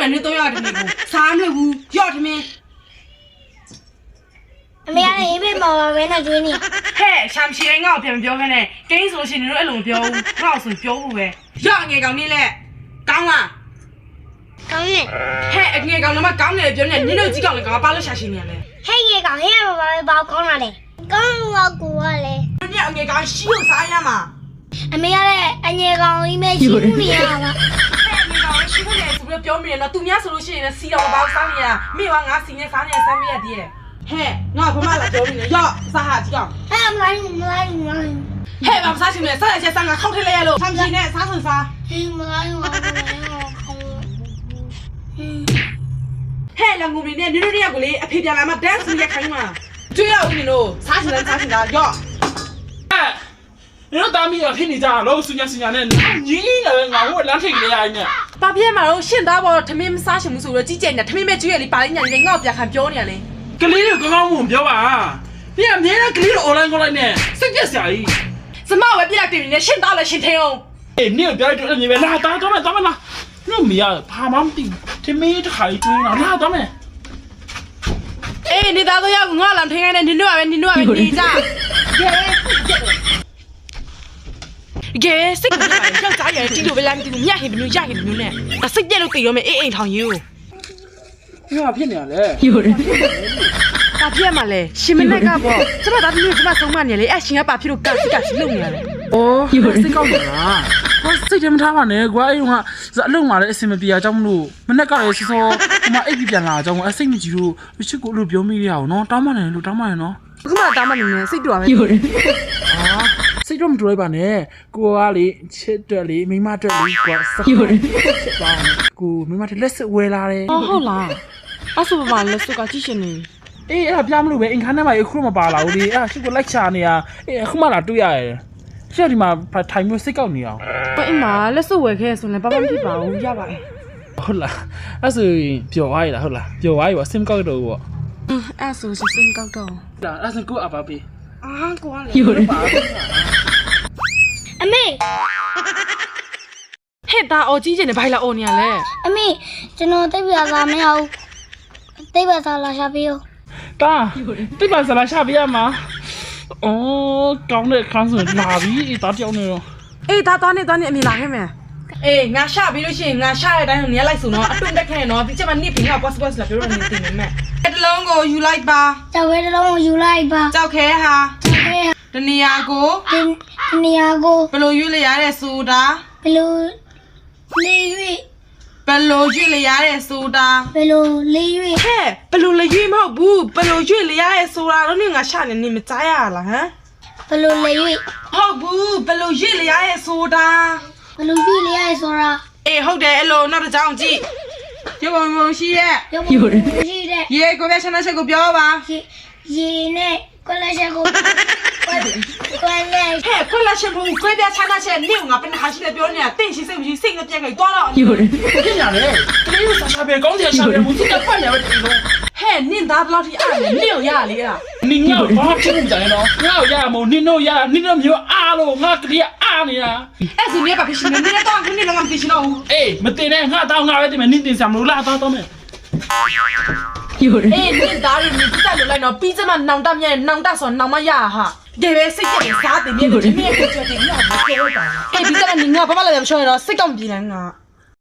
你都要的那个3了五要的没？没呀，你别毛啊，为啥追你？嘿，上次我偏标看呢，跟说是你一路标，我是标不呗？要你讲你嘞，讲啊！讲你，嘿，你讲那么讲嘞，标呢？你都只讲了讲8了下10年嘞。嘿，你讲，嘿，把我讲哪里？讲我过嘞。你讲西有啥样嘛？没呀嘞，你讲你没欺负你啊嘛？嘿，你讲西湖嘞是不是标明了？都年是路线的，4到83年，没完俺4年3年3月的。嘿，我他妈来标明了，要啥哈子讲？哎，没来，嘿，把啥行嘞？啥些3个靠起来了？上期呢啥成啥？嘿，两公里呢？你都这样过来，陪别人嘛，单身也看嘛。对呀，我跟你说，啥行啥要。哎，你说大米要听你讲，老孙家呢，你我两天给你呢。把别嘛，我现在我他们啥行不说了，几件呢？他们没主要的把人家的我别看标呢嘞。给你刚刚目标啊，别人给你过来呢，谁家下意？怎么我别对人家先打了先听哦？哎，你不要对你们拉打们，那没啊，怕忙的，这没这还对呢，拉打们。哎，你打到要我两天呢，你咋？耶，識講咩？要咋樣？知道俾你知道咩？係點呢？但識嘢都對咗咩？A 堂要。你話騙人嘞？有人。把騙嘛嘞？前面那個不？怎麼打你怎麼送嘛你嘞？哎，現在把屁都幹弄你嘞？哦，有人識講咩啊？我識點睇翻呢？我哎用啊，弄嘛嘞，什麼比較中路？我那個嘞是說，我嘛一邊啦，就我識唔知路，我去過路表面了喏，打嘛嘞喏。咁啊打嘛你呢？識做咩？有人。啊。စိတ်တော့မတွေ့ပါနဲ့ကိုကလေချစ်တယ်လေမိမတက်လေကွာစက်ပါကိုမိမတက်လက်စဝဲလာတယ် ဟုတ်လားအဲ့ဆိုဘာလဲစကကြည့်ရှင်နေ အေးအဲ့ဒါပြမလို့ပဲအင်ခါနဲ့မှအခုမပါလာဘူးလေအဲ့ရှုပ်ကိုလိုက်ချနေရအေးအခုမှလာတွေ့ရတယ်ရှေ့ဒီမှာထိုင်မျိုးစိတ်ကောက်နေအောင် အိမ်မှာလက်စဝဲခဲဆိုရင်ဘာမှမဖြစ်ပါဘူးရပါတယ် ဟုတ်လားအဲ့ဆိုပျော်သွားရလားဟုတ်လားပျော်သွားပြီပေါ့စင်ကောက်တော့ပေါ့ အဲ့ဆိုစင်ကောက်တော့ ဒါအဲ့ဆိုကိုအပါပေး အာကိုကလေ ယူရပါ အမေ ဟဲ့ဒါအော်ကြီးကျင်နေဘာလာအော်နေရလဲ အမေကျွန်တော်တိတ်ပြစားမရဘူးတိတ်ပြစားလာရှာပေးရော တာတိတ်ပါစလာရှာပြရမှာအော်ကောင်းတဲ့ခန်းဆိုလာပြီတာတယောက်နေတော့ အေးဒါသွားနေအမေလာခဲ့မယ်အေးငါရှာပြီးလို့ရှိရင်ငါရှာတဲ့အတိုင်းနေလိုက်ဆိုတော့အတုံးတက်ခဲ့နော်ဒီချက်မှနိဖင်က possible လာပြောတော့နေတင်နေမယ်အဲ့တလုံးကိုယူလိုက်ပါ ကြောက်ခဲတစ်လုံးကိုယူလိုက်ပါ ကြောက်ခဲဟာ ခဲ တနေရာကို ဒီနေရာကို ဘယ်လိုရွေးလိုက်ရတဲ့ဆိုတာ ဘယ်လိုလေး၍ ဘယ်လိုရွေးလိုက်ရတဲ့ဆိုတာ ဘယ်လိုလေး၍ ဟဲ့ဘယ်လိုလဲရွေးမဟုတ်ဘူးဘယ်လိုရွေးလိုက်ရတဲ့ဆိုတာတော့နေငါရှာနေမကြားရလားဟမ် ဘယ်လိုလေး၍ ဟုတ်ဘူးဘယ်လိုရွေးလိုက်ရတဲ့ဆိုတာ ဘယ်လိုကြည့်လဲဆိုတာ အေးဟုတ်တယ်အဲ့လိုနောက်တစ်ကြောင်ကြည့်ရုပ်ပုံရှိရဲ့ ရုပ်ပုံရှိတဲ့ ရေကိုပဲဆန္ဒချက်ကိုပြောပါ ရေနဲ့ကွက်လက်ချက်ကိုကွက်လက် ဟဲ့ခွက်လက်ချက်ဘူးခွဲပြဆန္ဒချက်နေငါเป็นဟာရှိတယ်ပြောနေတာတင့်ရှိစိတ်မရှိစိတ်နဲ့ပြက်ခိုင်သွားတော့ ဖြစ်ရတယ်ကလေးကိုရှာပြကောင်းတယ်ရှာပြဘူးသူကပတ်နေပဲဒီလို ဟဲ့နင်သားဘယ်လောက်ထိအားလဲနေရလေလား နင်ငါဘာဖြစ်မှုကြလဲနော်ငါ့ကိုရမို့နင်တို့မျိုးအားလို့ငါကလေးအားနေတာ အဲ့ဒီနေပါဖြစ်နေနေတော့ခုနေတော့မသိချင်တော့ဘူး အေးမတင်နဲ့ငါတော့ငါပဲတင်မယ်နင်တင်စမလို့လာတော့မယ် အေးနင်သားတွေမြစ်တက်လို့လိုက်တော့ပြီးစမနောင်တမြဲနောင်တဆိုနောင်မရဟာဒီပဲစိတ်ကြက်စားတယ်မြဲတယ်ဒီမြဲကိုကြွတယ်ငါမပြောတော့အေးပြီးစမနင်ငါဘာမှလည်းမပြောရတော့စိတ်ကောင်းပြေးနေငါ